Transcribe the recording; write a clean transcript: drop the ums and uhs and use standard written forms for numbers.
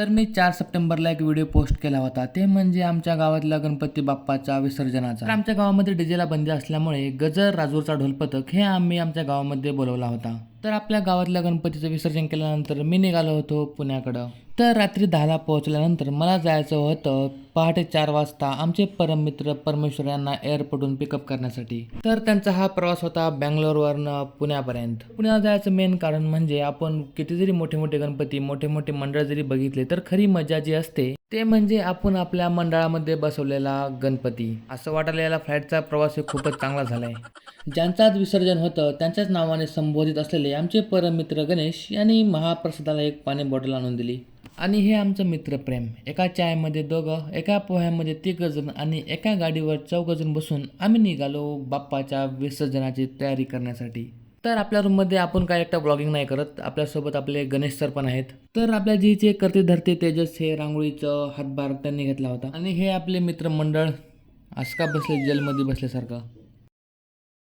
तर मी 4 सप्टेंबरला एक व्हिडिओ पोस्ट केला होता, ते म्हणजे आमच्या गावातल्या गणपती बाप्पाच्या विसर्जनाचा. तर आमच्या गावामध्ये डीजेला बंदी असल्यामुळे गजर, राजूरचा ढोल पथक हे आम्ही आमच्या गावामध्ये बोलवला होता. तर आपल्या गावातल्या गणपतीचं विसर्जन केल्यानंतर मी निघालो होतो पुण्याकडं. तर रात्री 10ला पोहोचल्यानंतर मला जायचं होतं पहाटे 4 वाजता आमचे परममित्र परमेश्वर यांना एअरपोर्टहून पिकअप करण्यासाठी. तर त्यांचा हा प्रवास होता बँगलोरवरनं पुण्यापर्यंत. पुण्याला जायचं मेन कारण म्हणजे आपण किती जरी मोठे मोठे गणपती, मोठे मोठे मंडळ जरी बघितले तर खरी मजा जी असते ते म्हणजे आपण आपल्या मंडळामध्ये बसवलेला गणपती. असं वाटायला याला फ्लाईटचा प्रवास हे खूपच चांगला झालाय. ज्यांचं आज विसर्जन होतं त्यांच्याच नावाने संबोधित असलेले आमचे परममित्र गणेश यांनी महाप्रसादाला एक पाणी बॉटल आणून दिली. आणि हे आमचं मित्रप्रेम. एका चायमध्ये दोघं, एका पोह्यामध्ये 3 जण आणि एका गाडीवर 4 जण बसून आम्ही निघालो बाप्पाच्या विसर्जनाची तयारी करण्यासाठी. तर आपल्या रूममध्ये आपण काय एकटा ब्लॉगिंग नाही करत, आपल्यासोबत आपले गणेश सर पण आहेत. तर आपल्या जीचे करते धरते तेजस हे रांगोळीचं हातभार त्यांनी घेतला होता. आणि हे आपले मित्रमंडळ असं का बसले जेलमध्ये बसल्यासारखं.